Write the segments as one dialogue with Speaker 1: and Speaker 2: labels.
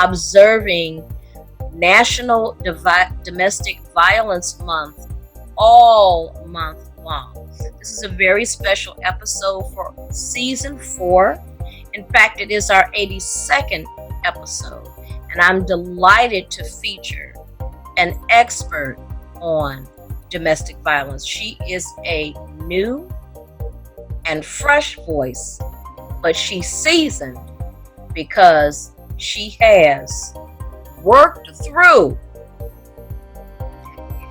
Speaker 1: observing National Domestic Violence Month all month long. This is a very special episode for season 4. In fact, it is our 82nd episode, and I'm delighted to feature an expert on domestic violence. She is a new and fresh voice, but she's seasoned because she has worked through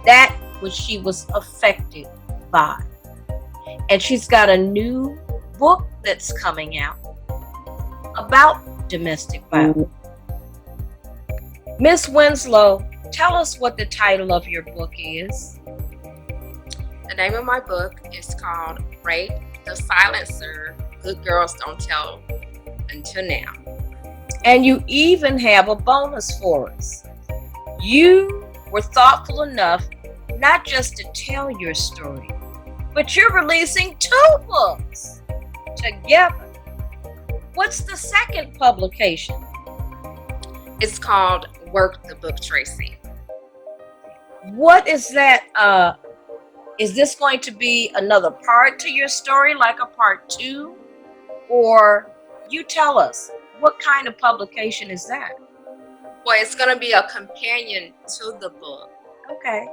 Speaker 1: that which she was affected by. And she's got a new book that's coming out about domestic violence. Miss Winslow, tell us what the title of your book is.
Speaker 2: The name of my book is called Rape the Silencer, Good Girls Don't Tell Until Now.
Speaker 1: And you even have a bonus for us. You were thoughtful enough not just to tell your story, but you're releasing 2 books together. What's the second publication?
Speaker 2: It's called Work the Book, Tracy.
Speaker 1: What is that? Is this going to be another part to your story, like a part 2? Or you tell us, what kind of publication is that?
Speaker 2: Well, it's going to be a companion to the book.
Speaker 1: Okay.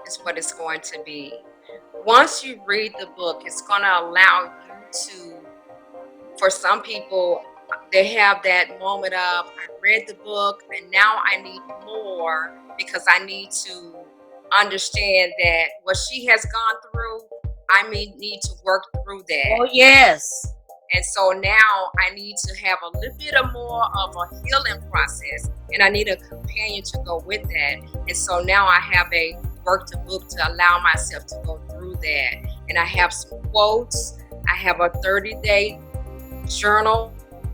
Speaker 2: Is what it's going to be. Once you read the book, it's going to allow you to, for some people, they have that moment of, I read the book and now I need more because I need to understand that what she has gone through, I may need to work through that.
Speaker 1: Oh, yes.
Speaker 2: And so now I need to have a little bit of more of a healing process, and I need a companion to go with that. And so now I have a work the book to allow myself to go through that. And I have some quotes. I have a 30-day journal.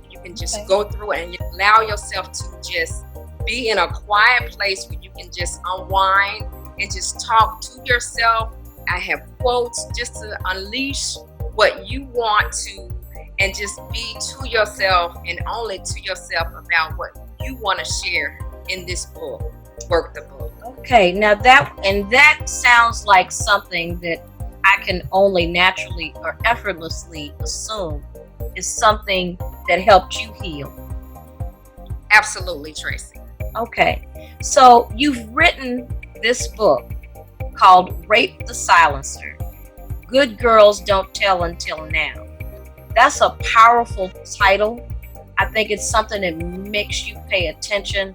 Speaker 2: You can just go through it and you allow yourself to just be in a quiet place where you can just unwind and just talk to yourself. I have quotes just to unleash what you want to, and just be to yourself and only to yourself about what you want to share in this book, Work the Book.
Speaker 1: Okay, now that sounds like something that I can only naturally or effortlessly assume is something that helped you heal.
Speaker 2: Absolutely, Tracy.
Speaker 1: Okay, so you've written this book called Rape the Silencer, Good Girls Don't Tell Until Now. That's a powerful title. I think it's something that makes you pay attention.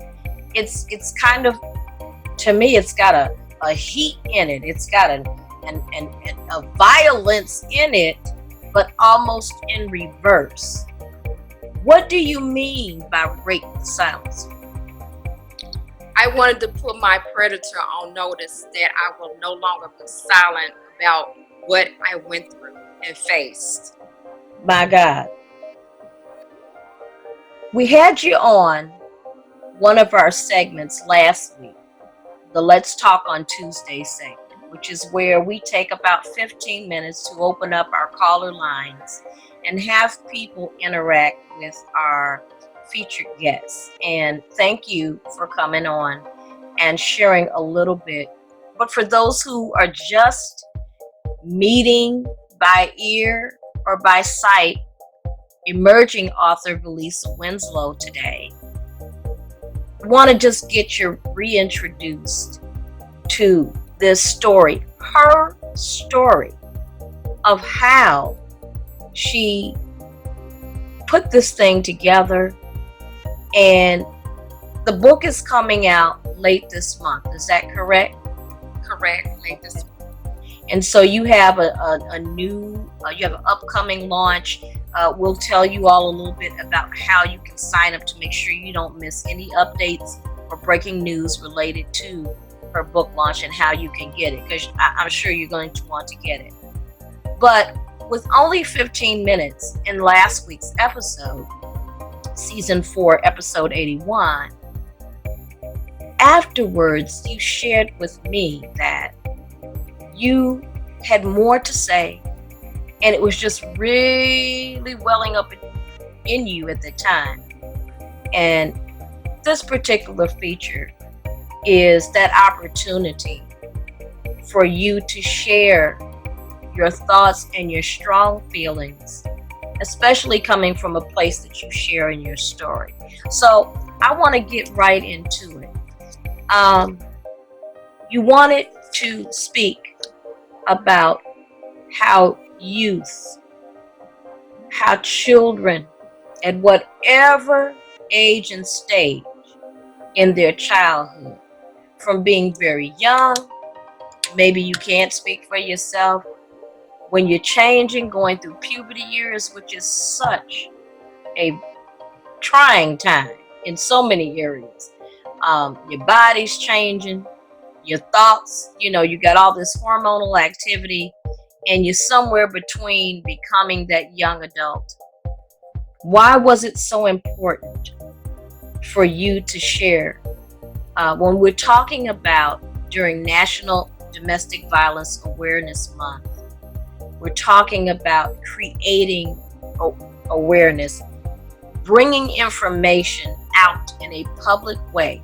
Speaker 1: It's kind of, to me, it's got a heat in it. It's got a violence in it, but almost in reverse. What do you mean by rape the silencer?
Speaker 2: I wanted to put my predator on notice that I will no longer be silent about what I went through and faced.
Speaker 1: My God. We had you on one of our segments last week, the Let's Talk on Tuesday segment, which is where we take about 15 minutes to open up our caller lines and have people interact with our featured guests. And thank you for coming on and sharing a little bit. But for those who are just meeting by ear or by sight, emerging author Valessa Winslow today, I want to just get you reintroduced to this story, her story of how she put this thing together. And the book is coming out late this month. Is that correct?
Speaker 2: Correct, late this month.
Speaker 1: And so you have a new, you have an upcoming launch. We'll tell you all a little bit about how you can sign up to make sure you don't miss any updates or breaking news related to her book launch and how you can get it, because I'm sure you're going to want to get it. But with only 15 minutes in last week's episode, season 4, episode 81, afterwards you shared with me that you had more to say, and it was just really welling up in you at the time. And this particular feature is that opportunity for you to share your thoughts and your strong feelings, especially coming from a place that you share in your story. So I want to get right into it. You wanted to speak about how youth, how children at whatever age and stage in their childhood, from being very young, maybe you can't speak for yourself, when you're changing, going through puberty years, which is such a trying time in so many areas. Your body's changing, your thoughts, you got all this hormonal activity, and you're somewhere between becoming that young adult. Why was it so important for you to share when we're talking about during National Domestic Violence Awareness Month? We're talking about creating awareness, bringing information out in a public way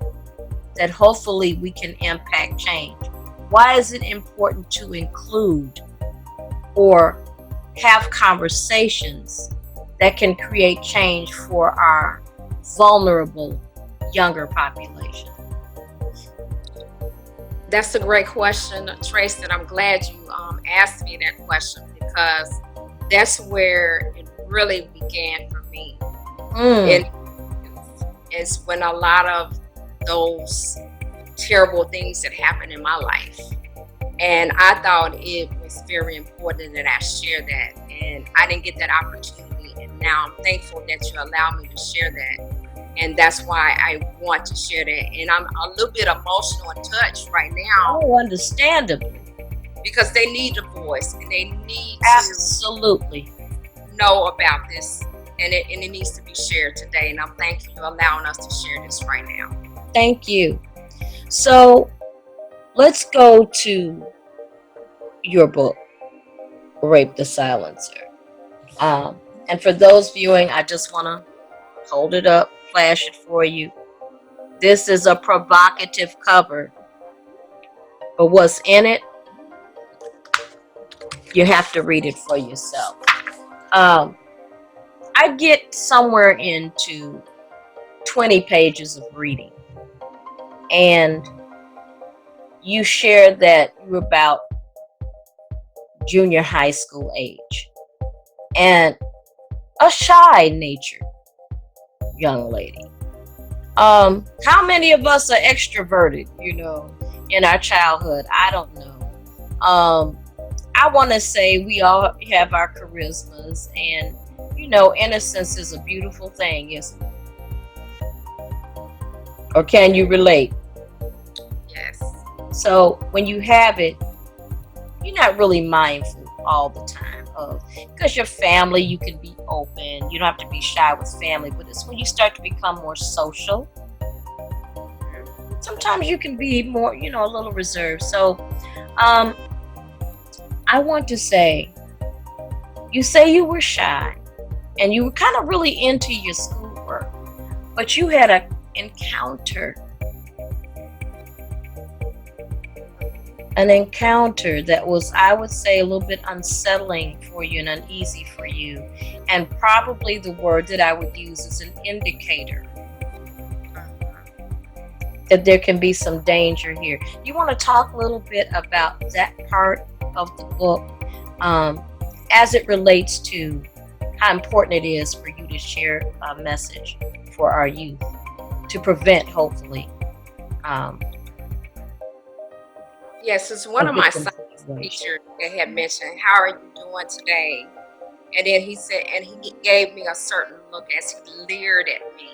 Speaker 1: that hopefully we can impact change. Why is it important to include or have conversations that can create change for our vulnerable younger population?
Speaker 2: That's a great question, Trace, and I'm glad you asked me that question, because that's where it really began for me. And it's when a lot of those terrible things that happened in my life. And I thought it was very important that I share that. And I didn't get that opportunity. And now I'm thankful that you allowed me to share that. And that's why I want to share that. And I'm a little bit emotional and touched right now.
Speaker 1: Oh, understandably.
Speaker 2: Because they need a voice, and they need
Speaker 1: absolutely
Speaker 2: to know about this. And it needs to be shared today. And I'm thankful you allowing us to share this right now.
Speaker 1: Thank you. So let's go to your book, Rape the Silencer. And for those viewing, I just want to hold it up, flash it for you. This is a provocative cover, but what's in it, you have to read it for yourself. I get somewhere into 20 pages of reading, and you shared that you're about junior high school age and a shy natured young lady. How many of us are extroverted, in our childhood? I don't know. I want to say we all have our charismas, and innocence is a beautiful thing, isn't it? Or can you relate?
Speaker 2: Yes.
Speaker 1: So when you have it, you're not really mindful all the time of, because your family, you can be open, you don't have to be shy with family, but it's when you start to become more social, sometimes you can be more, a little reserved. So I want to say, you say you were shy and you were kind of really into your schoolwork, but you had an encounter that was, I would say, a little bit unsettling for you and uneasy for you. And probably the word that I would use is an indicator that there can be some danger here. You want to talk a little bit about that part of the book as it relates to how important it is for you to share a message for our youth to prevent, hopefully.
Speaker 2: Yes, it's one of my science teachers that had mentioned, "How are you doing today?" And then he said, and he gave me a certain look as he leered at me.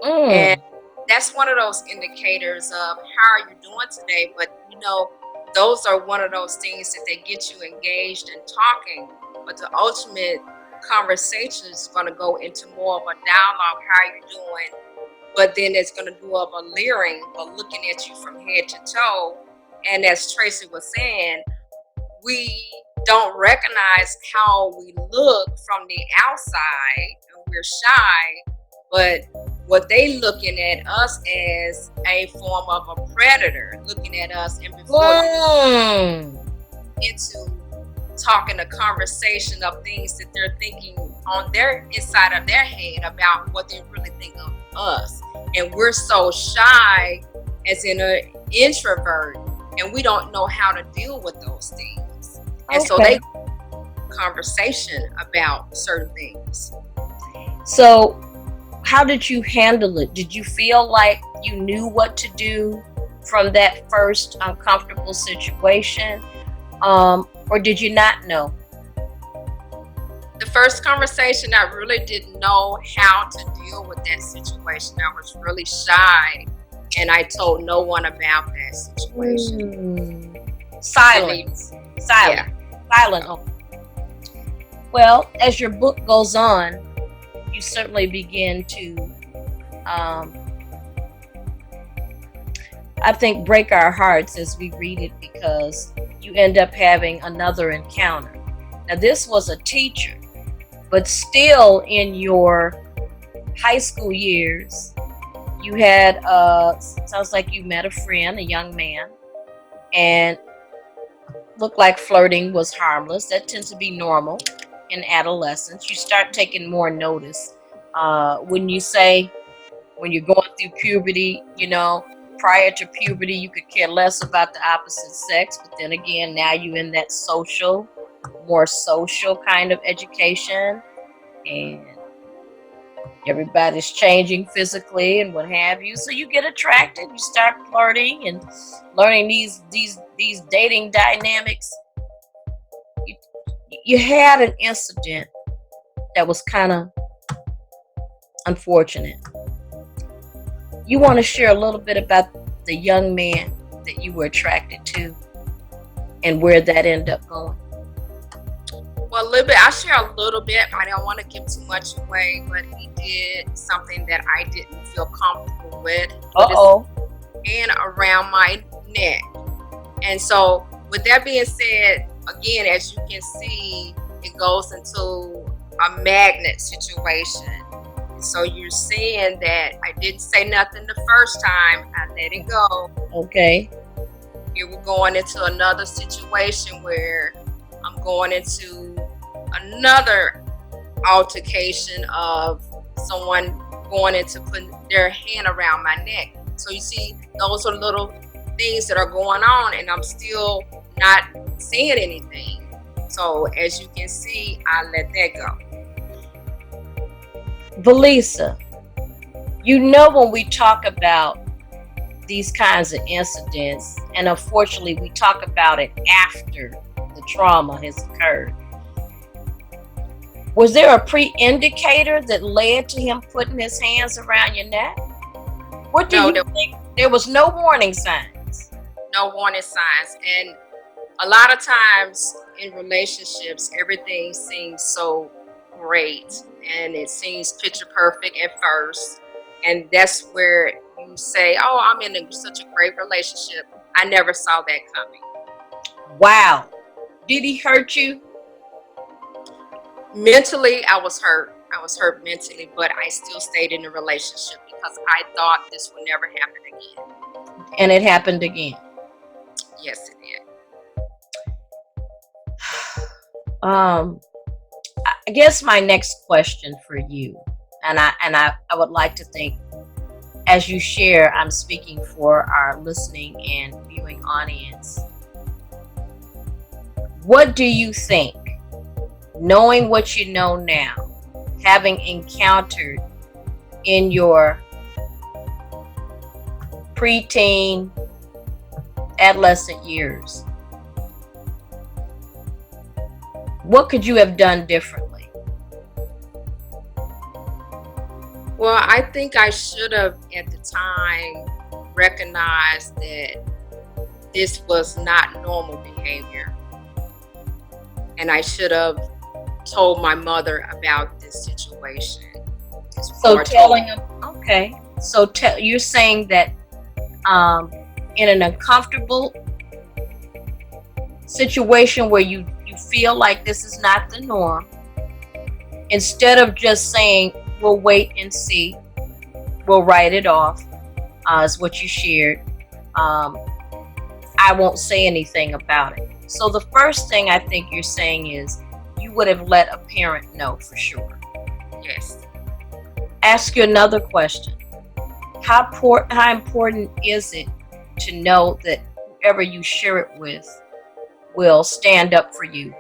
Speaker 2: And that's one of those indicators of how are you doing today. But those are one of those things that they get you engaged in talking. But the ultimate conversation is going to go into more of a dialogue. How are you doing? But then it's going to do of a leering, but looking at you from head to toe. And as Tracy was saying, we don't recognize how we look from the outside, and we're shy. But what they looking at us as a form of a predator, looking at us, and before you into talking a conversation of things that they're thinking on their inside of their head about what they really think of us. And we're so shy as in an introvert, and we don't know how to deal with those things. And so they conversation about certain things.
Speaker 1: So how did you handle it? Did you feel like you knew what to do from that first uncomfortable situation? Or did you not know?
Speaker 2: The first conversation, I really didn't know how to deal with that situation. I was really shy, and I told no one about that situation.
Speaker 1: Silence.
Speaker 2: Yeah.
Speaker 1: Silent. Oh. Well, as your book goes on, you certainly begin to, I think, break our hearts as we read it, because you end up having another encounter. Now, this was a teacher, but still in your high school years, you had, sounds like you met a friend, a young man, and looked like flirting was harmless. That tends to be normal in adolescence. You start taking more notice. When you're going through puberty, prior to puberty, you could care less about the opposite sex, but then again, now you're in that more social kind of education, and everybody's changing physically and what have you. So you get attracted, you start flirting and learning these dating dynamics. You had an incident that was kind of unfortunate. You want to share a little bit about the young man that you were attracted to and where that ended up going?
Speaker 2: Well, a little bit. I'll share a little bit. I don't want to give too much away, but he did something that I didn't feel comfortable with. And around my neck. And so, with that being said, again, as you can see, it goes into a magnet situation. So you're saying that I didn't say nothing the first time. I let it go.
Speaker 1: Okay.
Speaker 2: Here we're going into another situation where I'm going into another altercation of someone going into putting their hand around my neck. So you see, those are little things that are going on, and I'm still not saying anything. So as you can see, I let that go.
Speaker 1: Valessa, when we talk about these kinds of incidents, and unfortunately we talk about it after the trauma has occurred, was there a pre-indicator that led to him putting his hands around your neck? What do you think? There was no warning signs.
Speaker 2: No warning signs. And a lot of times in relationships, everything seems so great and it seems picture perfect at first, and that's where you say, oh, I'm in such a great relationship. I never saw that coming.
Speaker 1: Wow. Did he hurt you?
Speaker 2: Mentally, I was hurt. I was hurt mentally, but I still stayed in the relationship because I thought this would never happen again.
Speaker 1: And it happened again.
Speaker 2: Yes, it did.
Speaker 1: I guess my next question for you, and I would like to think, as you share, I'm speaking for our listening and viewing audience. What do you think, knowing what you know now, having encountered in your preteen, adolescent years, what could you have done differently?
Speaker 2: Well, I think I should have at the time recognized that this was not normal behavior. And I should have told my mother about this situation.
Speaker 1: So telling him, okay. So you're saying that in an uncomfortable situation where you feel like this is not the norm, instead of just saying, we'll wait and see, we'll write it off as what you shared. I won't say anything about it. So the first thing I think you're saying is you would have let a parent know for sure.
Speaker 2: Yes.
Speaker 1: Ask you another question. How important is it to know that whoever you share it with will stand up for you?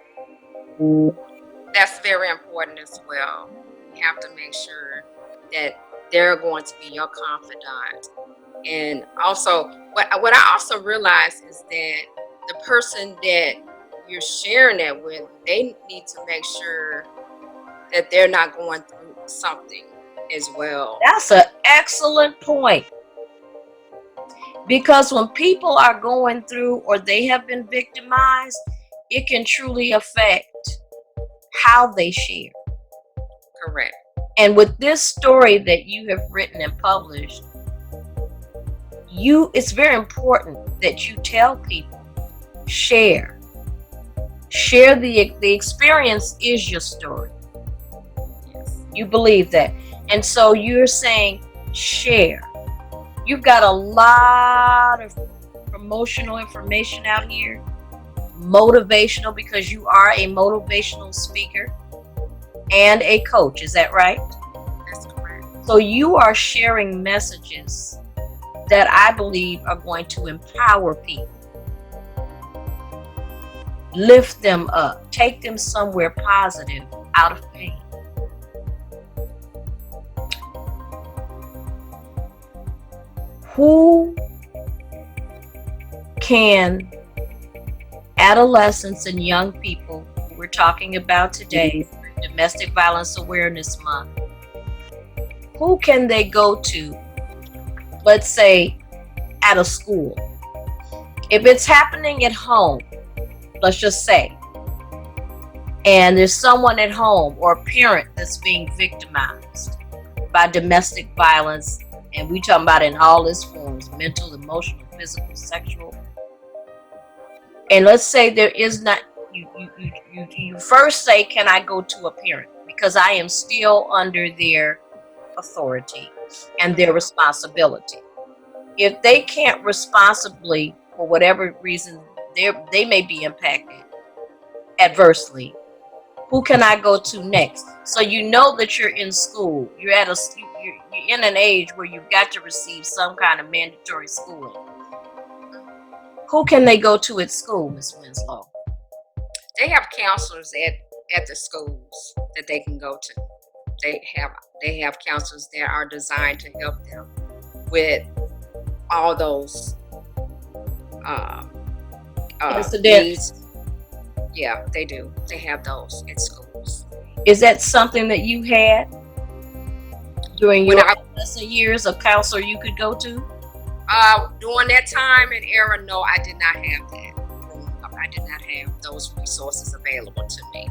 Speaker 2: That's very important as well. You have to make sure that they're going to be your confidant. And also, what I also realize is that the person that you're sharing that with, they need to make sure that they're not going through something as well.
Speaker 1: That's an excellent point. Because when people are going through or they have been victimized, it can truly affect how they share.
Speaker 2: Correct.
Speaker 1: And with this story that you have written and published, it's very important that you tell people, share the experience is your story.
Speaker 2: Yes.
Speaker 1: You believe that. And so you're saying share. You've got a lot of promotional information out here, motivational, because you are a motivational speaker and a coach. Is that right?
Speaker 2: That's correct.
Speaker 1: So you are sharing messages that I believe are going to empower people, lift them up, take them somewhere positive out of pain. Who can adolescents and young people who we're talking about today, Domestic Violence Awareness Month, who can they go to, let's say, at a school? If it's happening at home, let's just say, and there's someone at home or a parent that's being victimized by domestic violence, and we talking about in all its forms, mental, emotional, physical, sexual. And let's say there is not, you first say, can I go to a parent? Because I am still under their authority and their responsibility. If they can't responsibly, for whatever reason, they may be impacted adversely, who can I go to next? So you know that you're in school. You're in an age where you've got to receive some kind of mandatory schooling. Who can they go to at school, Ms. Winslow?
Speaker 2: They have counselors at the schools that they can go to. They have counselors that are designed to help them with all those needs. Yeah, they do. They have those at schools.
Speaker 1: Is that something that you had during your adolescent years, a counselor you could go to?
Speaker 2: During that time and era, no, I did not have that. I did not have those resources available to me.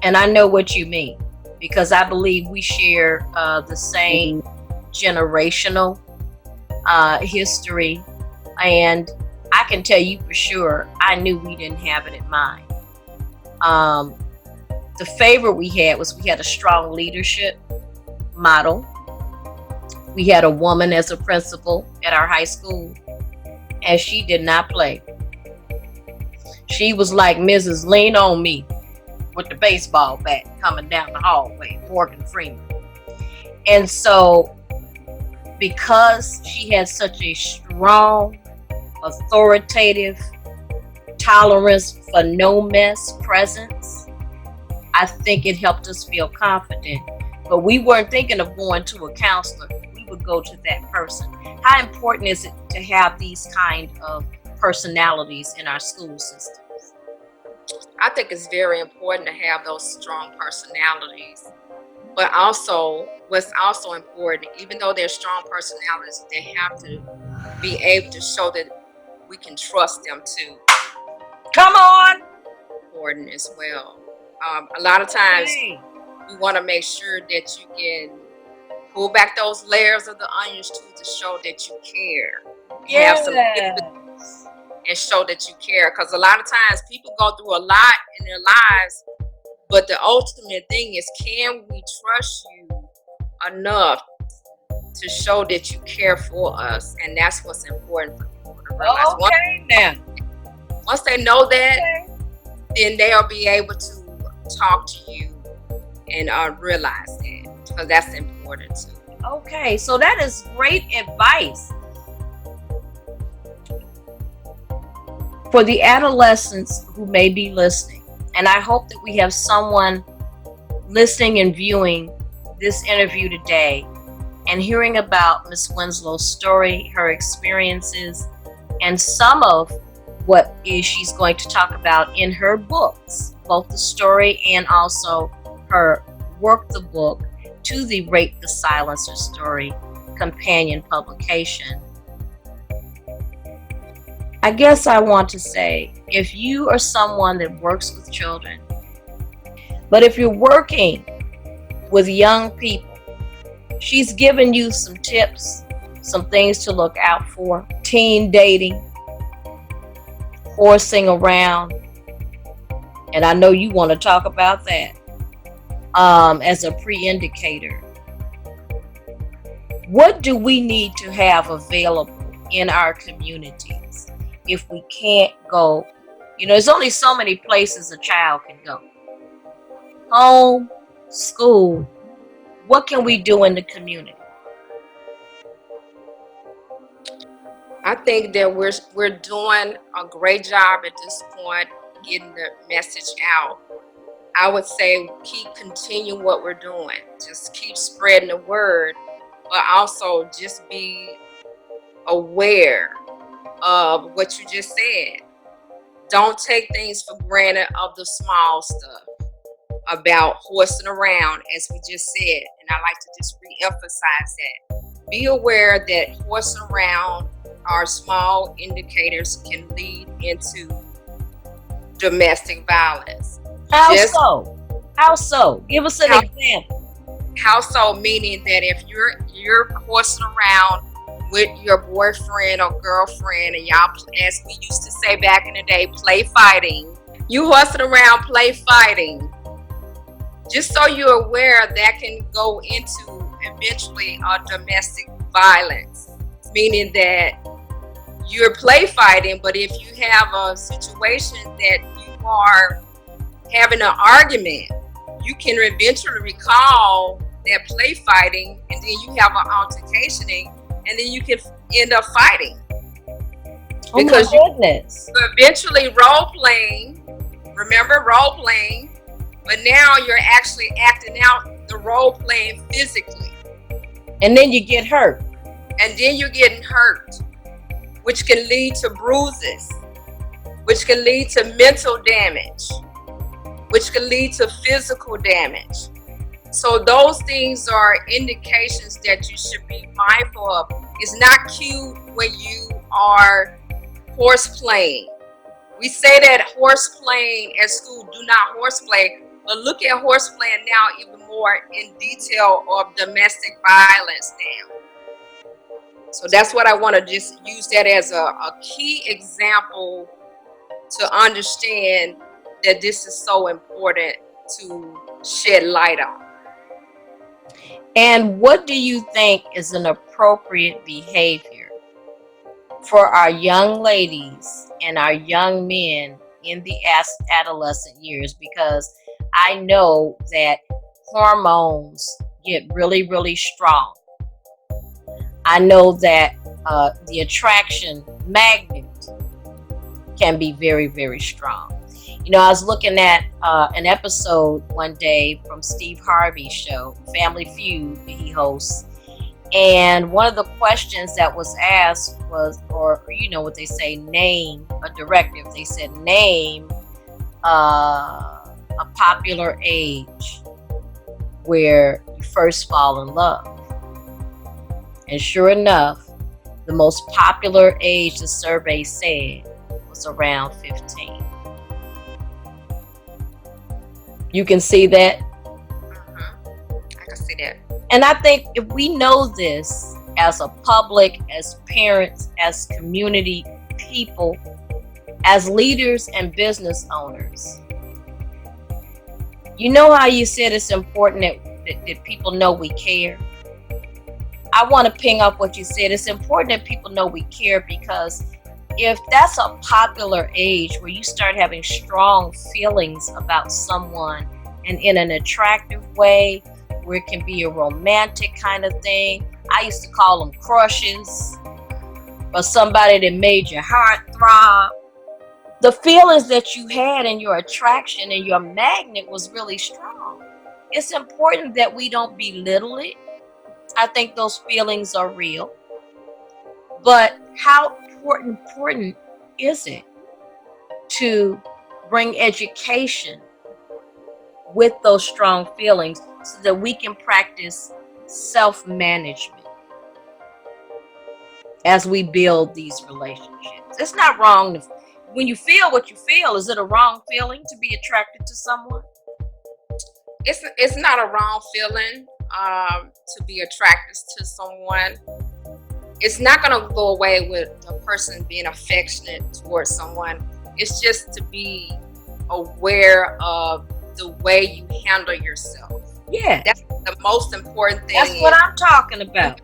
Speaker 1: And I know what you mean, because I believe we share the same generational history, and I can tell you for sure, I knew we didn't have it at mine. The favor we had was we had a strong leadership model. We had a woman as a principal at our high school, and she did not play. She was like Mrs. Lean on Me with the baseball bat coming down the hallway, Morgan Freeman. And so, because she had such a strong, authoritative, tolerance for no mess presence, I think it helped us feel confident. But we weren't thinking of going to a counselor. We would go to that person. How important is it to have these kind of personalities in our school systems?
Speaker 2: I think it's very important to have those strong personalities. But also, what's also important, even though they're strong personalities, they have to be able to show that we can trust them too.
Speaker 1: Come on!
Speaker 2: Important as well. A lot of times, we want to make sure that you can pull back those layers of the onions too to show that you care.
Speaker 1: Yes.
Speaker 2: Have some empathy and show that you care. Because a lot of times people go through a lot in their lives, but the ultimate thing is, can we trust you enough to show that you care for us, and that's what's important for people to realize.
Speaker 1: Okay, now.
Speaker 2: Once they know that,
Speaker 1: Okay.
Speaker 2: then they'll be able to talk to you and realize that, because that's important too.
Speaker 1: Okay, so that is great advice for the adolescents who may be listening. And I hope that we have someone listening and viewing this interview today and hearing about Miss Winslow's story, her experiences, and some of what is she's going to talk about in her books, both the story and also her work the book to the Rape the Silencer story companion publication. I guess I want to say, if you are someone that works with children, but if you're working with young people, she's given you some tips, some things to look out for: teen dating, horsing around, and I know you want to talk about that as a pre-indicator. What do we need to have available in our communities if we can't go? There's only so many places a child can go. Home, school. What can we do in the community?
Speaker 2: I think that we're doing a great job at this point getting the message out. I would say continue what we're doing. Just keep spreading the word, but also just be aware of what you just said. Don't take things for granted of the small stuff about horsing around, as we just said. And I like to just re-emphasize that. Be aware that horsing around, our small indicators, can lead into domestic violence.
Speaker 1: How so? Give us an example.
Speaker 2: How so? Meaning that if you're horsing around with your boyfriend or girlfriend, and y'all, as we used to say back in the day, play fighting. You horsing around, play fighting. Just so you're aware, that can go into eventually domestic violence, meaning that you're play fighting, but if you have a situation that you are having an argument, you can eventually recall that play fighting, and then you have an altercation, and then you can end up fighting. Because
Speaker 1: oh my goodness.
Speaker 2: You eventually role playing, remember role playing, but now you're actually acting out the role playing physically.
Speaker 1: And then you get hurt.
Speaker 2: And then you're getting hurt, which can lead to bruises, which can lead to mental damage, which can lead to physical damage. So those things are indications that you should be mindful of. It's not cute when you are horse playing. We say that horse playing at school, do not horseplay, but look at horse playing now even more in detail of domestic violence now. So that's what I want to just use that as a key example to understand that this is so important to shed light on.
Speaker 1: And what do you think is an appropriate behavior for our young ladies and our young men in the adolescent years? Because I know that hormones get really, really strong. I know that the attraction magnet can be very, very strong. I was looking at an episode one day from Steve Harvey's show, Family Feud, that he hosts. And one of the questions that was asked was, or what they say, name a directive. They said, name a popular age where you first fall in love. And sure enough, the most popular age the survey said was around 15. You can see that?
Speaker 2: I can see that.
Speaker 1: And I think if we know this as a public, as parents, as community people, as leaders and business owners, how you said it's important that people know we care? I want to ping up what you said. It's important that people know we care, because if that's a popular age where you start having strong feelings about someone, and in an attractive way, where it can be a romantic kind of thing. I used to call them crushes, or somebody that made your heart throb. The feelings that you had and your attraction and your magnet was really strong. It's important that we don't belittle it. I think those feelings are real. But how important is it to bring education with those strong feelings so that we can practice self-management as we build these relationships? It's not wrong when you feel what you feel. Is it a wrong feeling to be attracted to someone?
Speaker 2: It's not a wrong feeling to be attracted to someone. It's not going to go away with a person being affectionate towards someone. It's just to be aware of the way you handle yourself.
Speaker 1: Yeah,
Speaker 2: that's the most important thing.
Speaker 1: That's what I'm talking about.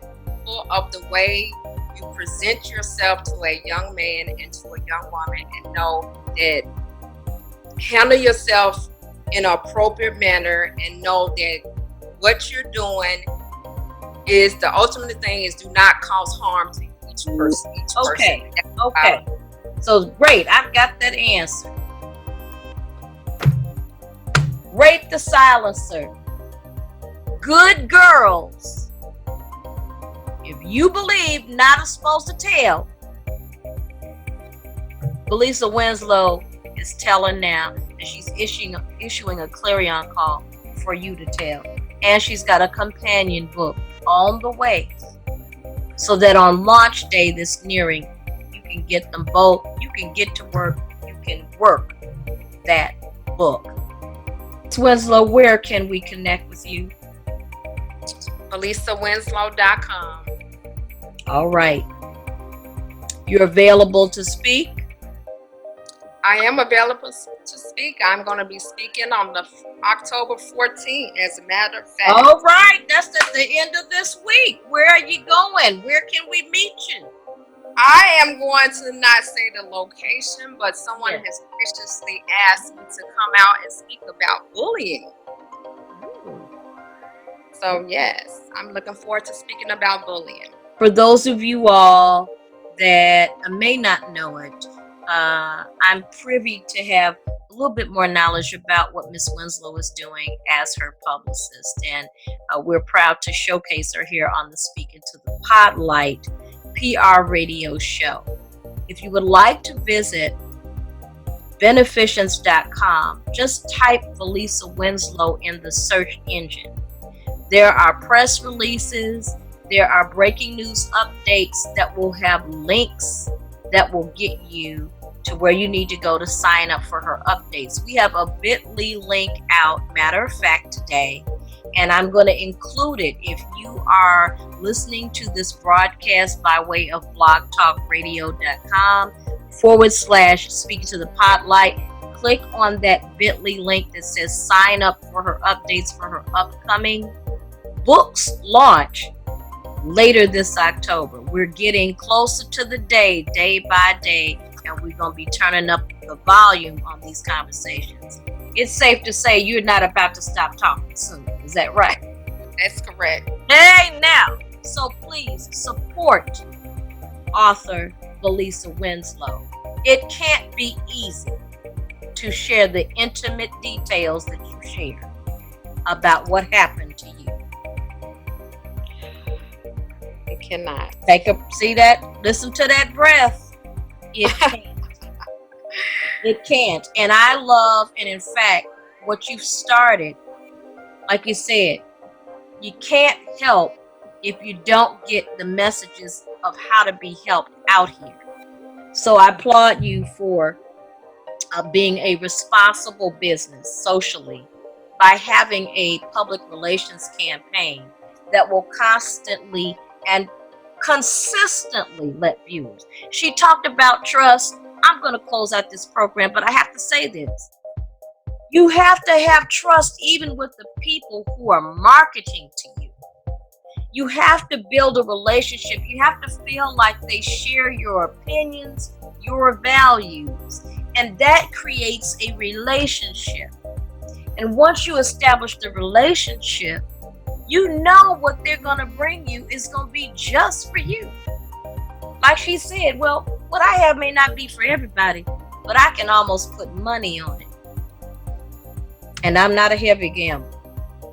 Speaker 2: Of the way you present yourself to a young man and to a young woman, and know that handle yourself in an appropriate manner, and know that what you're doing is the ultimate thing is do not cause harm to each person.
Speaker 1: Okay. So great, I've got that answer. Rate the silencer. Good girls. If you believe not is supposed to tell, Valessa Winslow is telling now, and she's issuing a clarion call for you to tell. And she's got a companion book on the way, so that on launch day that's nearing, you can get them both. You can get to work. You can work that book. Winslow, where can we connect with you?
Speaker 2: ValessaWinslow.com.
Speaker 1: All right. You're available to speak?
Speaker 2: I am available to speak. I'm going to be speaking on the October 14th, as a matter of fact.
Speaker 1: All right. That's at the end of this week. Where are you going? Where can we meet you?
Speaker 2: I am going to not say the location, but someone has graciously asked me to come out and speak about bullying. So yes, I'm looking forward to speaking about bullying.
Speaker 1: For those of you all that may not know it, I'm privy to have a little bit more knowledge about what Miss Winslow is doing as her publicist, and we're proud to showcase her here on the Speak Into the Podlight PR radio show. If you would like to visit Beneficience.com, just type Valessa Winslow in the search engine. There are press releases, there are breaking news updates that will have links that will get you to where you need to go to sign up for her updates. We have a bit.ly link out, matter of fact, today, and I'm going to include it. If you are listening to this broadcast by way of blogtalkradio.com /Speaking to the Podlight, click on that bit.ly link that says sign up for her updates for her upcoming books launch later this October. We're getting closer to the day by day, and we're going to be turning up the volume on these conversations. It's safe to say you're not about to stop talking soon. Is that right?
Speaker 2: That's correct.
Speaker 1: Hey, now. So please support author Valessa Winslow. It can't be easy to share the intimate details that you share about what happened to you.
Speaker 2: It cannot.
Speaker 1: See that? Listen to that breath. It can't. It can't. And I love, and in fact, what you've started, like you said, you can't help if you don't get the messages of how to be helped out here. So I applaud you for being a responsible business socially by having a public relations campaign that will constantly and consistently let viewers. She talked about trust. I'm going to close out this program, but I have to say this. You have to have trust even with the people who are marketing to you. You have to build a relationship. You have to feel like they share your opinions, your values, and that creates a relationship. And once you establish the relationship, you know what they're going to bring you is going to be just for you. Like she said, well, what I have may not be for everybody, but I can almost put money on it. And I'm not a heavy gambler.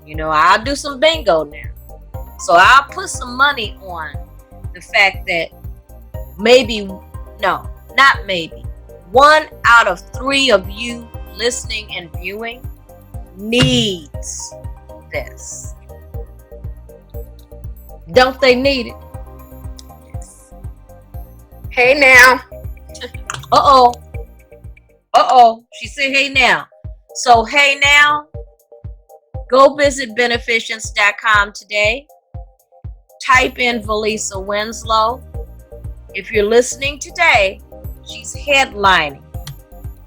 Speaker 1: You know, I'll do some bingo now. So I'll put some money on the fact that maybe, no, not maybe, 1 out of 3 of you listening and viewing needs this. Don't they need it?
Speaker 2: Hey now.
Speaker 1: Uh-oh. She said, hey now. So, hey now, go visit Beneficience.com today. Type in Valessa Winslow. If you're listening today, she's headlining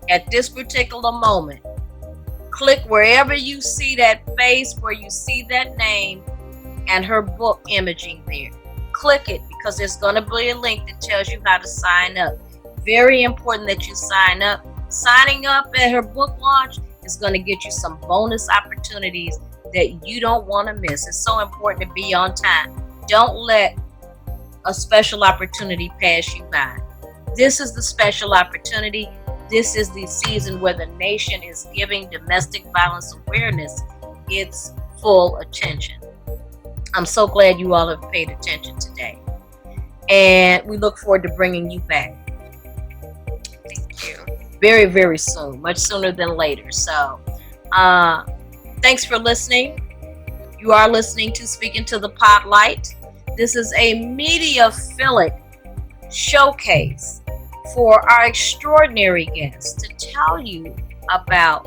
Speaker 1: at this particular moment. Click wherever you see that face, where you see that name, and her book imaging there. Click it because there's going to be a link that tells you how to sign up. Very important that you sign up. Signing up at her book launch is going to get you some bonus opportunities that you don't want to miss. It's so important to be on time. Don't let a special opportunity pass you by. This is the special opportunity. This is the season where the nation is giving domestic violence awareness its full attention. I'm so glad you all have paid attention today. And we look forward to bringing you back.
Speaker 2: Thank you.
Speaker 1: Very, very soon. Much sooner than later. So, thanks for listening. You are listening to Speaking to the Podlight. This is a media-philic showcase for our extraordinary guests to tell you about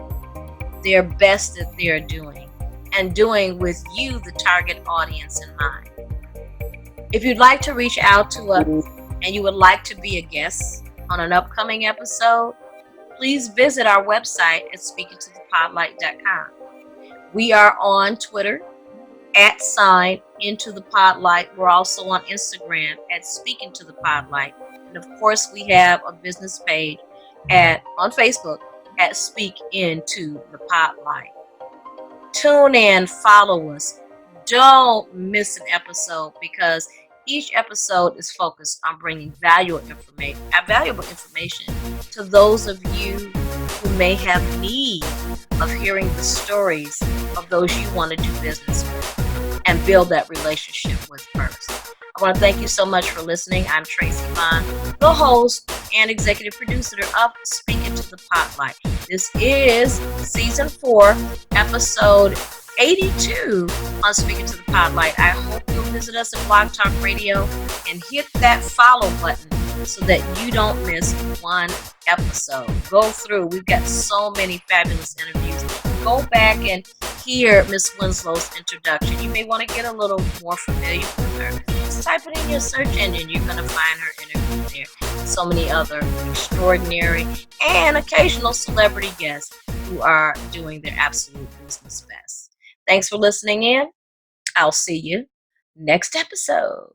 Speaker 1: their best that they're doing and doing with you, the target audience, in mind. If you'd like to reach out to us and you would like to be a guest on an upcoming episode, please visit our website at SpeakIntoThePODlight.com. We are on Twitter at @IntoThePodlight. We're also on Instagram at SpeakIntoThePodlight. And of course, we have a business page on Facebook at Speak Into the Podlight. Tune in, follow us. Don't miss an episode because each episode is focused on bringing valuable information to those of you who may have need of hearing the stories of those you want to do business with and build that relationship with first. I want to thank you so much for listening. I'm Tracy Vaughn, the host and executive producer of Speak Into the Podlight. This is Season 4, Episode 82 on Speak Into the Podlight. I hope you'll visit us at Blog Talk Radio and hit that follow button so that you don't miss one episode. Go through. We've got so many fabulous interviews. Go back and hear Miss Winslow's introduction. You may want to get a little more familiar with her. Just type it in your search engine. You're going to find her interview there. So many other extraordinary and occasional celebrity guests who are doing their absolute business best. Thanks for listening in. I'll see you next episode.